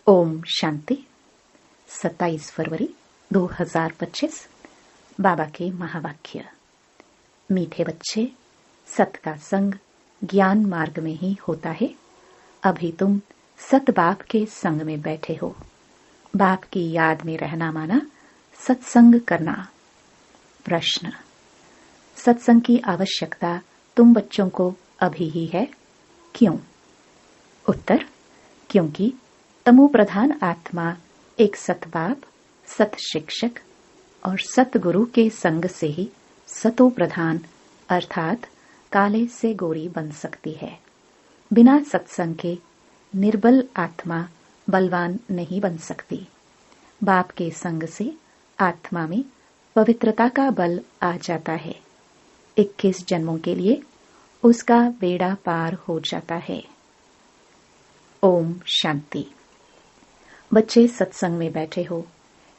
ओम शांति। 27 फरवरी 2025। बाबा के महावाक्य। मीठे बच्चे, सत का संग ज्ञान मार्ग में ही होता है। अभी तुम सत बाप के संग में बैठे हो। बाप की याद में रहना माना सत्संग करना। प्रश्न: सत्संग की आवश्यकता तुम बच्चों को अभी ही है, क्यों? उत्तर: क्योंकि तमो प्रधान आत्मा एक सतबाप, सत शिक्षक और सतगुरु के संग से ही सतो प्रधान अर्थात काले से गोरी बन सकती है। बिना सत्संग के निर्बल आत्मा बलवान नहीं बन सकती। बाप के संग से आत्मा में पवित्रता का बल आ जाता है। 21 जन्मों के लिए उसका बेड़ा पार हो जाता है। ओम शांति। बच्चे सत्संग में बैठे हो।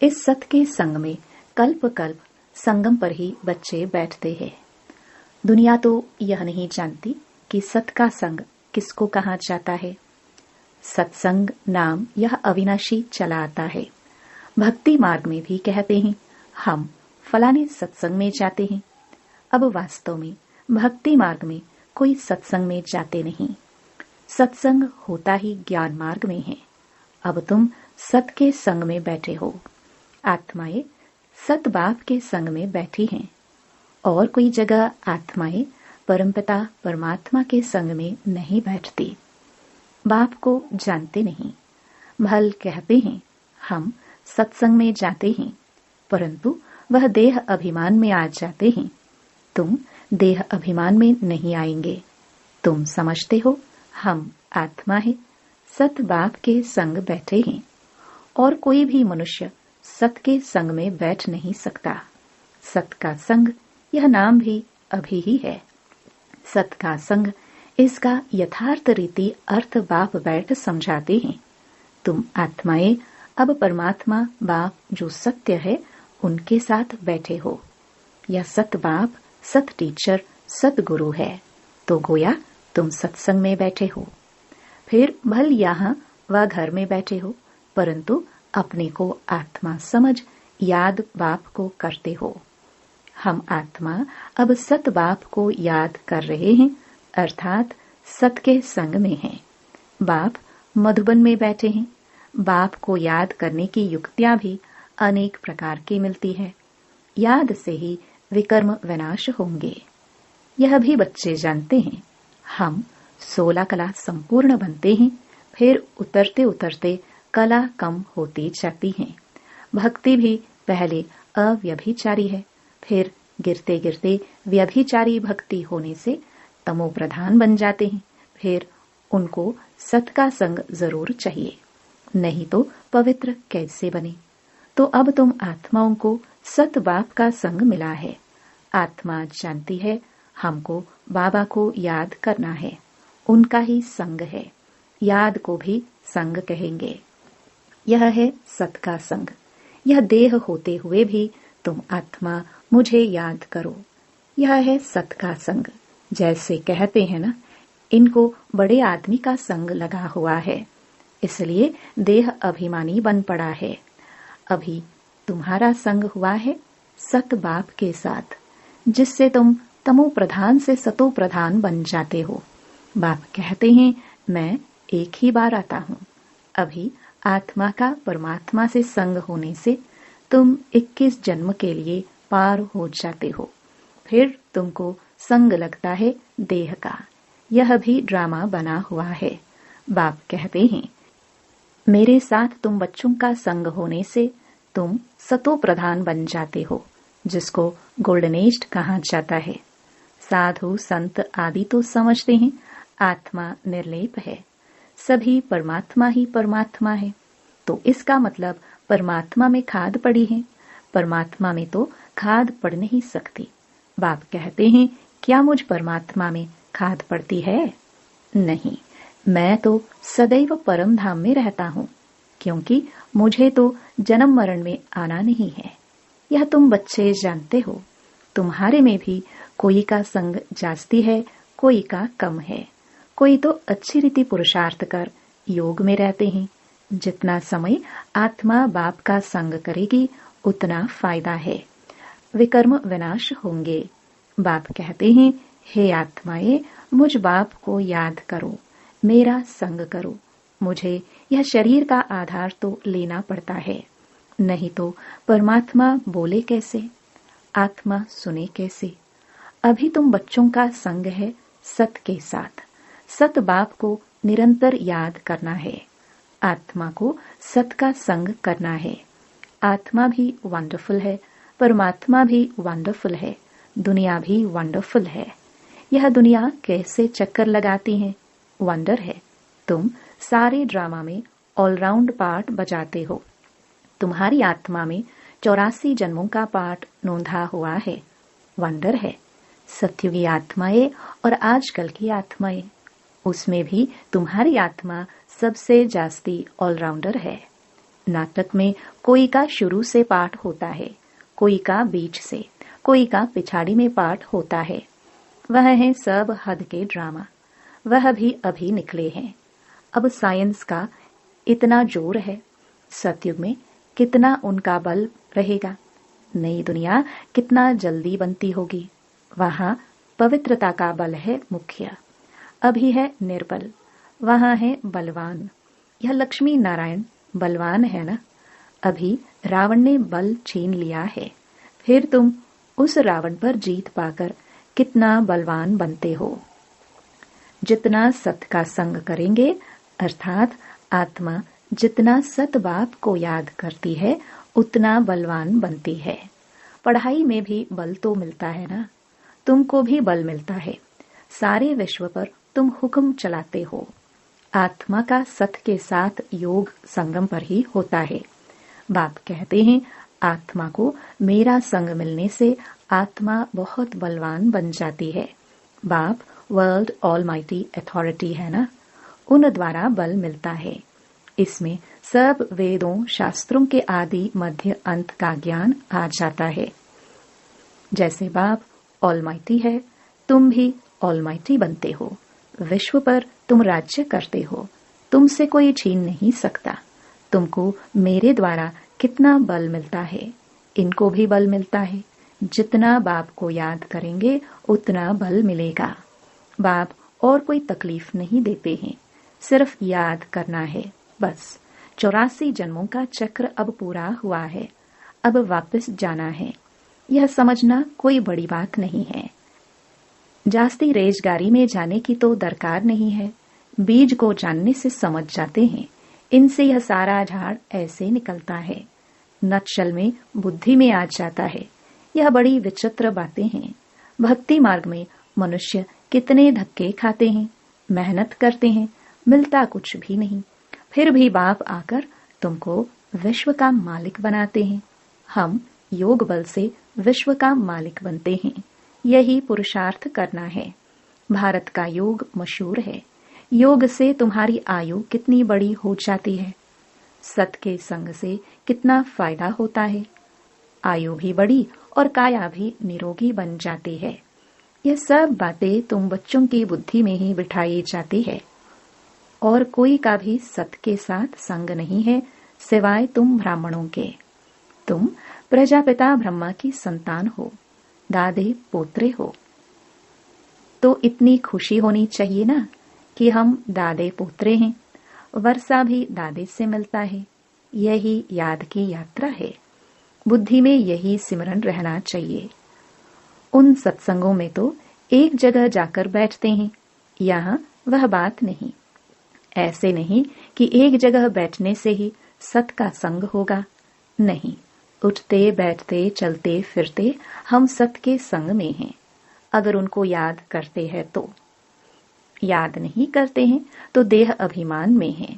इस सत के संग में कल्प कल्प संगम पर ही बच्चे बैठते हैं। दुनिया तो यह नहीं जानती कि सत का संग किसको कहा जाता है। सत्संग नाम यह अविनाशी चला आता है। भक्ति मार्ग में भी कहते हैं हम फलाने सत्संग में जाते हैं। अब वास्तव में भक्ति मार्ग में कोई सत्संग में जाते नहीं। सत्संग होता ही ज्ञान मार्ग में है। अब तुम सत के संग में बैठे हो। आत्माएं सत बाप के संग में बैठी हैं और कोई जगह आत्माएं परमपिता परमात्मा के संग में नहीं बैठती। बाप को जानते नहीं। भल कहते हैं हम सत्संग में जाते हैं, परंतु वह देह अभिमान में आ जाते हैं। तुम देह अभिमान में नहीं आएंगे। तुम समझते हो हम आत्मा है, सत बाप के संग बैठे हैं और कोई भी मनुष्य सत के संग में बैठ नहीं सकता। सत का संग यह नाम भी अभी ही है। सत का संग इसका यथार्थ रीति अर्थ बाप बैठ समझाते हैं। तुम आत्माएं अब परमात्मा बाप जो सत्य है उनके साथ बैठे हो। यह सत बाप, सत टीचर, सत गुरु है, तो गोया तुम सत्संग में बैठे हो। फिर भल यहाँ व घर में बैठे हो, परंतु अपने को आत्मा समझ याद बाप को करते हो। हम आत्मा अब सत बाप को याद कर रहे हैं, अर्थात सत के संग में हैं। बाप मधुबन में बैठे हैं। बाप को याद करने की युक्तियां भी अनेक प्रकार की मिलती है। याद से ही विकर्म विनाश होंगे। यह भी बच्चे जानते हैं। हम 16 कला संपूर्ण बनते हैं, फिर उतरते उतरते कला कम होती जाती है। भक्ति भी पहले अव्यभिचारी है, फिर गिरते गिरते व्यभिचारी भक्ति होने से तमो प्रधान बन जाते हैं। फिर उनको सत का संग जरूर चाहिए, नहीं तो पवित्र कैसे बने। तो अब तुम आत्माओं को सत बाप का संग मिला है। आत्मा जानती है हमको बाबा को याद करना है, उनका ही संग है। याद को भी संग कहेंगे। यह है सत का संग। यह देह होते हुए भी तुम आत्मा मुझे याद करो। यह है सत का संग। जैसे कहते हैं ना, इनको बड़े आदमी का संग लगा हुआ है, इसलिए देह अभिमानी बन पड़ा है। अभी तुम्हारा संग हुआ है सत बाप के साथ, जिससे तुम तमो प्रधान से सतो प्रधान बन जाते हो। बाप कहते हैं मैं एक ही बार आता हूँ। अभी आत्मा का परमात्मा से संग होने से तुम 21 जन्म के लिए पार हो जाते हो। फिर तुमको संग लगता है देह का। यह भी ड्रामा बना हुआ है। बाप कहते हैं मेरे साथ तुम बच्चों का संग होने से तुम सतो प्रधान बन जाते हो, जिसको गोल्डन एज कहा जाता है। साधु संत आदि तो समझते हैं आत्मा निर्लेप है, सभी परमात्मा ही परमात्मा है। तो इसका मतलब परमात्मा में खाद पड़ी है। परमात्मा में तो खाद पड़ नहीं सकती। बाप कहते हैं क्या मुझ परमात्मा में खाद पड़ती है? नहीं, मैं तो सदैव परम धाम में रहता हूँ, क्योंकि मुझे तो जन्म मरण में आना नहीं है। यह तुम बच्चे जानते हो। तुम्हारे में भी कोई का संग जास्ती है, कोई का कम है। कोई तो अच्छी रीति पुरुषार्थ कर योग में रहते हैं, जितना समय आत्मा बाप का संग करेगी उतना फायदा है। विकर्म विनाश होंगे। बाप कहते हैं, हे आत्माएं, मुझ बाप को याद करो, मेरा संग करो। मुझे यह शरीर का आधार तो लेना पड़ता है, नहीं तो परमात्मा बोले कैसे, आत्मा सुने कैसे। अभी तुम बच्चों का संग है सत के साथ। सत बाप को निरंतर याद करना है। आत्मा को सत का संग करना है। आत्मा भी वंडरफुल है, परमात्मा भी वंडरफुल है, दुनिया भी वंडरफुल है। यह दुनिया कैसे चक्कर लगाती है, वंडर है। तुम सारे ड्रामा में ऑलराउंड पार्ट बजाते हो। तुम्हारी आत्मा में 84 जन्मों का पार्ट नोंधा हुआ है, वंडर है। सत्युगी आत्माएं और आजकल की आत्माएं, उसमें भी तुम्हारी आत्मा सबसे जास्ती ऑलराउंडर है। नाटक में कोई का शुरू से पाठ होता है, कोई का बीच से, कोई का पिछाड़ी में पाठ होता है। वह है सब हद के ड्रामा, वह भी अभी निकले हैं। अब साइंस का इतना जोर है, सतयुग में कितना उनका बल रहेगा। नई दुनिया कितना जल्दी बनती होगी। वहां पवित्रता का बल है मुख्य। अभी है निर्बल, वहां है बलवान। यह लक्ष्मी नारायण बलवान है ना। अभी रावण ने बल छीन लिया है, फिर तुम उस रावण पर जीत पाकर कितना बलवान बनते हो। जितना सत का संग करेंगे, अर्थात आत्मा जितना सत बाप को याद करती है उतना बलवान बनती है। पढ़ाई में भी बल तो मिलता है ना, तुमको भी बल मिलता है। सारे विश्व पर तुम हुक्म चलाते हो। आत्मा का सत के साथ योग संगम पर ही होता है। बाप कहते हैं, आत्मा को मेरा संग मिलने से आत्मा बहुत बलवान बन जाती है। बाप वर्ल्ड ऑलमाइटी अथॉरिटी है ना, उन द्वारा बल मिलता है। इसमें सब वेदों शास्त्रों के आदि मध्य अंत का ज्ञान आ जाता है। जैसे बाप ऑलमाइटी है, तुम भी ऑलमाइटी बनते हो। विश्व पर तुम राज्य करते हो, तुमसे कोई छीन नहीं सकता। तुमको मेरे द्वारा कितना बल मिलता है, इनको भी बल मिलता है। जितना बाप को याद करेंगे उतना बल मिलेगा। बाप और कोई तकलीफ नहीं देते हैं, सिर्फ याद करना है बस। 84 जन्मों का चक्र अब पूरा हुआ है, अब वापस जाना है। यह समझना कोई बड़ी बात नहीं है। जास्ती रेजगारी में जाने की तो दरकार नहीं है। बीज को जानने से समझ जाते हैं, इनसे यह सारा झाड़ ऐसे निकलता है। नटशल में बुद्धि में आ जाता है। यह बड़ी विचित्र बातें हैं। भक्ति मार्ग में मनुष्य कितने धक्के खाते हैं, मेहनत करते हैं, मिलता कुछ भी नहीं। फिर भी बाप आकर तुमको विश्व का मालिक बनाते हैं। हम योग बल से विश्व का मालिक बनते हैं। यही पुरुषार्थ करना है। भारत का योग मशहूर है। योग से तुम्हारी आयु कितनी बड़ी हो जाती है। सत के संग से कितना फायदा होता है। आयु भी बड़ी और काया भी निरोगी बन जाती है। यह सब बातें तुम बच्चों की बुद्धि में ही बिठाई जाती है। और कोई का भी सत के साथ संग नहीं है सिवाय तुम ब्राह्मणों के। तुम प्रजापिता ब्रह्मा की संतान हो, दादे पोत्रे हो। तो इतनी खुशी होनी चाहिए ना कि हम दादे पोत्रे हैं। वर्षा भी दादे से मिलता है। यही याद की यात्रा है। बुद्धि में यही सिमरन रहना चाहिए। उन सत्संगों में तो एक जगह जाकर बैठते हैं, यहाँ वह बात नहीं। ऐसे नहीं कि एक जगह बैठने से ही सत का संग होगा। नहीं, उठते बैठते चलते फिरते हम सत के संग में हैं, अगर उनको याद करते हैं तो। याद नहीं करते हैं तो देह अभिमान में है।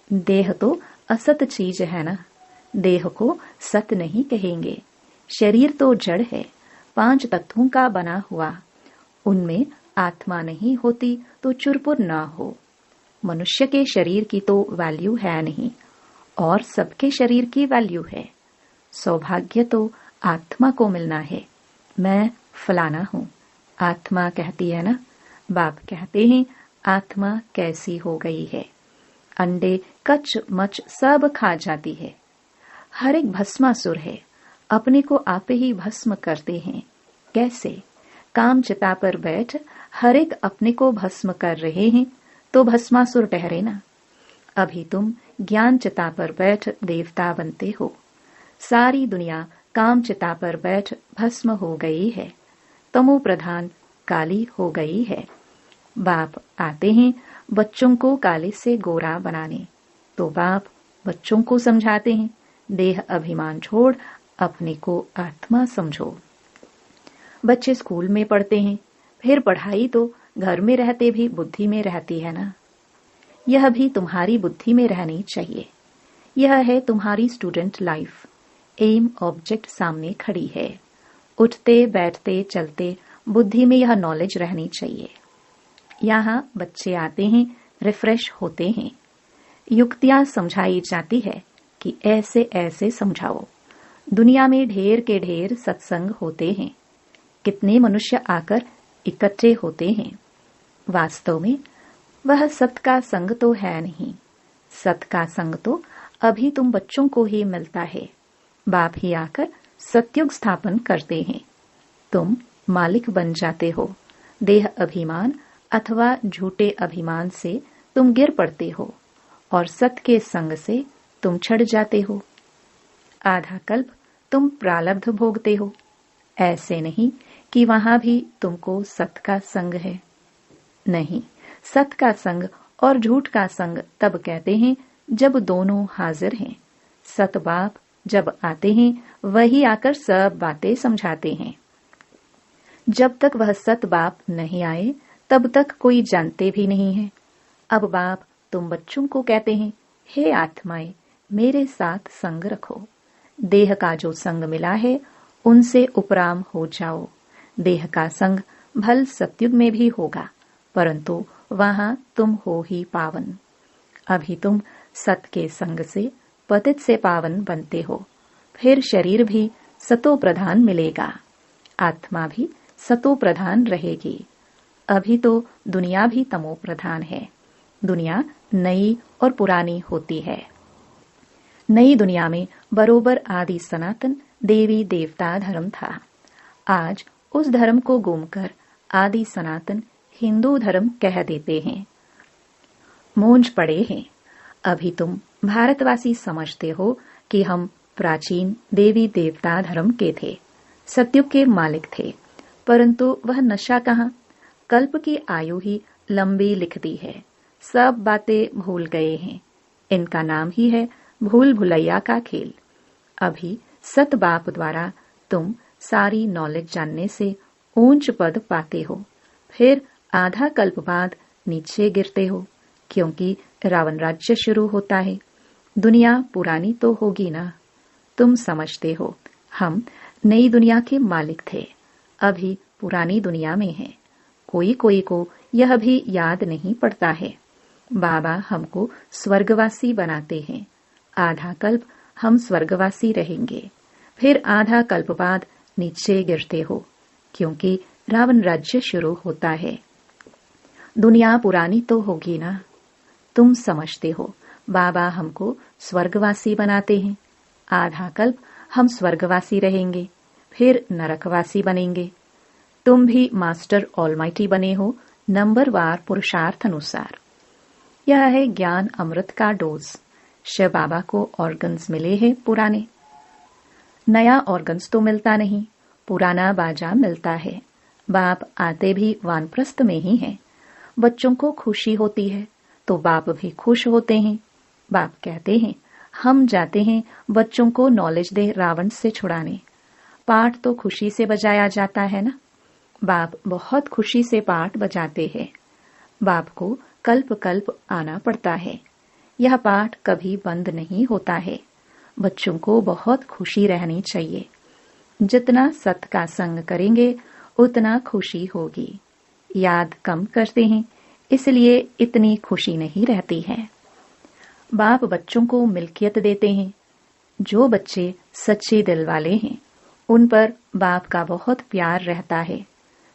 देह तो असत चीज है ना, देह को सत नहीं कहेंगे। शरीर तो जड़ है, 5 तत्वों का बना हुआ। उनमें आत्मा नहीं होती तो चुरपुर ना हो। मनुष्य के शरीर की तो वैल्यू है नहीं, और सबके शरीर की वैल्यू है। सौभाग्य तो आत्मा को मिलना है। मैं फलाना हूँ, आत्मा कहती है ना। बाप कहते हैं आत्मा कैसी हो गई है। अंडे कच मच सब खा जाती है। हर एक भस्मासुर है, अपने को आप ही भस्म करते हैं। कैसे? काम चिता पर बैठ हर एक अपने को भस्म कर रहे हैं तो भस्मासुर ठहरे ना। अभी तुम ज्ञान चिता पर बैठ देवता बनते हो। सारी दुनिया काम चिता पर बैठ भस्म हो गई है, तमो प्रधान काली हो गई है। बाप आते हैं बच्चों को काले से गोरा बनाने, तो बाप बच्चों को समझाते हैं देह अभिमान छोड़ अपने को आत्मा समझो। बच्चे स्कूल में पढ़ते हैं, फिर पढ़ाई तो घर में रहते भी बुद्धि में रहती है ना। यह भी तुम्हारी बुद्धि में रहनी चाहिए। यह है तुम्हारी स्टूडेंट लाइफ। एम ऑब्जेक्ट सामने खड़ी है। उठते बैठते चलते बुद्धि में यह नॉलेज रहनी चाहिए। यहाँ बच्चे आते हैं, रिफ्रेश होते हैं, युक्तियां समझाई जाती है कि ऐसे ऐसे समझाओ। दुनिया में ढेर के ढेर सत्संग होते हैं, कितने मनुष्य आकर इकट्ठे होते हैं। वास्तव में वह सत का संग तो है नहीं। सत का संग तो अभी तुम बच्चों को ही मिलता है। बाप ही आकर सतयुग स्थापन करते हैं। तुम मालिक बन जाते हो। देह अभिमान अथवा झूठे अभिमान से तुम गिर पड़ते हो और सत के संग से तुम छड़ जाते हो। आधा कल्प तुम प्रारब्ध भोगते हो। ऐसे नहीं कि वहां भी तुमको सत का संग है। नहीं, सत का संग और झूठ का संग तब कहते हैं जब दोनों हाजिर हैं। सत बाप जब आते हैं वही आकर सब बातें समझाते हैं। जब तक वह सत बाप नहीं आए तब तक कोई जानते भी नहीं है। अब बाप तुम बच्चों को कहते हैं, हे आत्माएं, मेरे साथ संग रखो। देह का जो संग मिला है उनसे उपराम हो जाओ। देह का संग भल सतयुग में भी होगा, परंतु वहां तुम हो ही पावन। अभी तुम सत के संग से पतित से पावन बनते हो। फिर शरीर भी सतो प्रधान मिलेगा, आत्मा भी सतो प्रधान रहेगी। अभी तो दुनिया भी तमो प्रधान है। दुनिया नई और पुरानी होती है। नई दुनिया में बरोबर आदि सनातन देवी देवता धर्म था। आज उस धर्म को घूमकर आदि सनातन हिंदू धर्म कह देते हैं। मूंझ पड़े हैं। अभी तुम भारतवासी समझते हो कि हम प्राचीन देवी देवता धर्म के थे, सतयुग के मालिक थे, परंतु वह नशा कहाँ। कल्प की आयु ही लंबी लिखती है। सब बातें भूल गए हैं। इनका नाम ही है भूल भुलैया का खेल। अभी सत बाप द्वारा तुम सारी नॉलेज जानने से ऊंच पद पाते हो, फिर आधा कल्प बाद नीचे गिरते हो, क्योंकि रावण राज्य शुरू होता है। दुनिया पुरानी तो होगी ना। तुम समझते हो हम नई दुनिया के मालिक थे, अभी पुरानी दुनिया में है। कोई कोई को यह भी याद नहीं पड़ता है। बाबा हमको स्वर्गवासी बनाते हैं। आधा कल्प हम स्वर्गवासी रहेंगे, फिर आधा कल्प बाद नीचे गिरते हो, क्योंकि रावण राज्य शुरू होता है। दुनिया पुरानी तो होगी ना। तुम समझते हो बाबा हमको स्वर्गवासी बनाते हैं। आधा कल्प हम स्वर्गवासी रहेंगे, फिर नरकवासी बनेंगे। तुम भी मास्टर ऑलमाइटी बने हो, नंबरवार पुरुषार्थ अनुसार। यह है ज्ञान अमृत का डोज। शिव बाबा को ऑर्गन्स मिले हैं पुराने। नया ऑर्गन्स तो मिलता नहीं, पुराना बाजा मिलता है। बाप आते भी वानप्रस्थ में ही हैं। बच्चों को खुशी होती है तो बाप भी खुश होते हैं। बाप कहते हैं हम जाते हैं बच्चों को नॉलेज दे रावण से छुड़ाने। पाठ तो खुशी से बजाया जाता है ना। बाप बहुत खुशी से पाठ बजाते हैं। बाप को कल्प कल्प आना पड़ता है। यह पाठ कभी बंद नहीं होता है। बच्चों को बहुत खुशी रहनी चाहिए। जितना सत का संग करेंगे उतना खुशी होगी। याद कम करते हैं, इसलिए इतनी खुशी नहीं रहती है। बाप बच्चों को मिल्कियत देते हैं। जो बच्चे सच्चे दिल वाले हैं उन पर बाप का बहुत प्यार रहता है।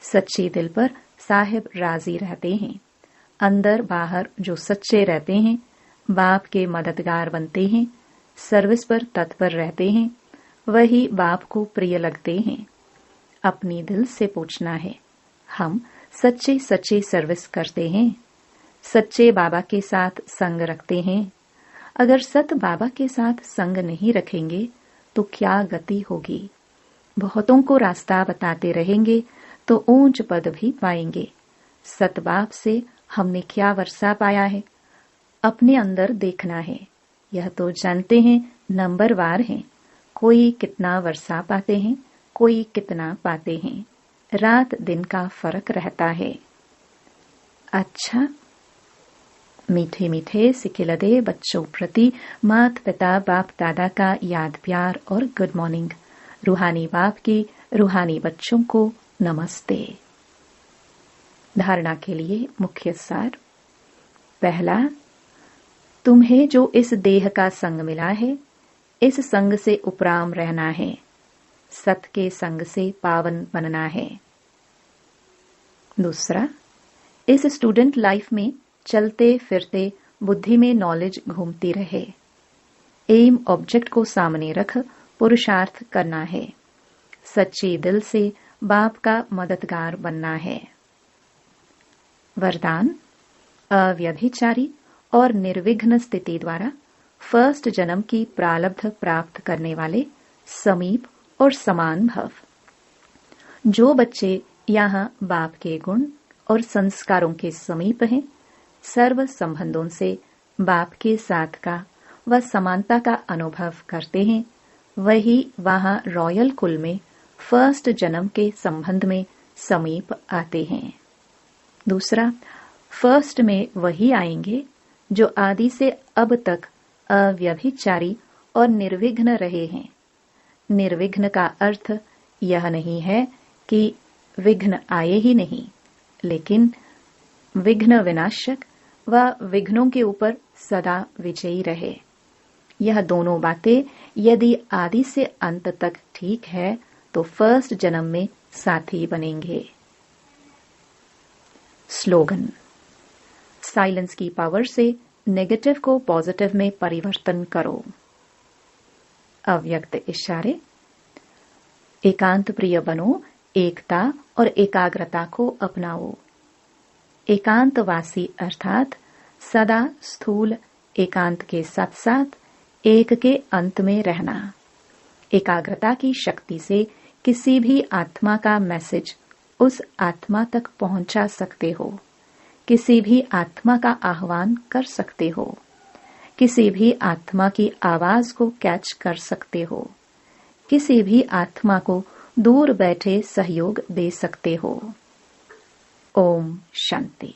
सच्चे दिल पर साहिब राजी रहते हैं। अंदर बाहर जो सच्चे रहते हैं बाप के मददगार बनते हैं, सर्विस पर तत्पर रहते हैं, वही बाप को प्रिय लगते हैं। अपनी दिल से पूछना है, हम सच्चे सच्चे सर्विस करते हैं, सच्चे बाबा के साथ संग रखते हैं। अगर सत बाबा के साथ संग नहीं रखेंगे तो क्या गति होगी। बहुतों को रास्ता बताते रहेंगे तो ऊंच पद भी पाएंगे। सत बाप से हमने क्या वर्षा पाया है, अपने अंदर देखना है। यह तो जानते हैं नंबरवार हैं, कोई कितना वर्षा पाते हैं, कोई कितना पाते हैं। रात दिन का फर्क रहता है। अच्छा, मीठे मीठे सिखिलदे बच्चों प्रति माता पिता बाप दादा का याद प्यार और गुड मॉर्निंग। रूहानी बाप की रूहानी बच्चों को नमस्ते। धारणा के लिए मुख्य सार। पहला, तुम्हें जो इस देह का संग मिला है, इस संग से उपराम रहना है, सत के संग से पावन बनना है। दूसरा, इस स्टूडेंट लाइफ में चलते फिरते बुद्धि में नॉलेज घूमती रहे। एम ऑब्जेक्ट को सामने रख पुरुषार्थ करना है। सच्ची दिल से बाप का मददगार बनना है। वरदान, अव्यभिचारी और निर्विघ्न स्थिति द्वारा फर्स्ट जन्म की प्रारब्ध प्राप्त करने वाले समीप और समान भव। जो बच्चे यहाँ बाप के गुण और संस्कारों के समीप हैं, सर्व संबंधों से बाप के साथ का व समानता का अनुभव करते हैं, वही वहां रॉयल कुल में फर्स्ट जन्म के संबंध में समीप आते हैं। दूसरा, फर्स्ट में वही आएंगे जो आदि से अब तक अव्यभिचारी और निर्विघ्न रहे हैं। निर्विघ्न का अर्थ यह नहीं है कि विघ्न आए ही नहीं, लेकिन विघ्न विनाशक व विघ्नों के ऊपर सदा विजयी रहे। यह दोनों बातें यदि आदि से अंत तक ठीक है तो फर्स्ट जन्म में साथी बनेंगे। स्लोगन, साइलेंस की पावर से नेगेटिव को पॉजिटिव में परिवर्तन करो। अव्यक्त इशारे, एकांत प्रिय बनो, एकता और एकाग्रता को अपनाओ। एकांतवासी अर्थात सदा स्थूल एकांत के साथ साथ एक के अंत में रहना। एकाग्रता की शक्ति से किसी भी आत्मा का मैसेज उस आत्मा तक पहुंचा सकते हो, किसी भी आत्मा का आह्वान कर सकते हो, किसी भी आत्मा की आवाज को कैच कर सकते हो, किसी भी आत्मा को दूर बैठे सहयोग दे सकते हो। ओम शांति।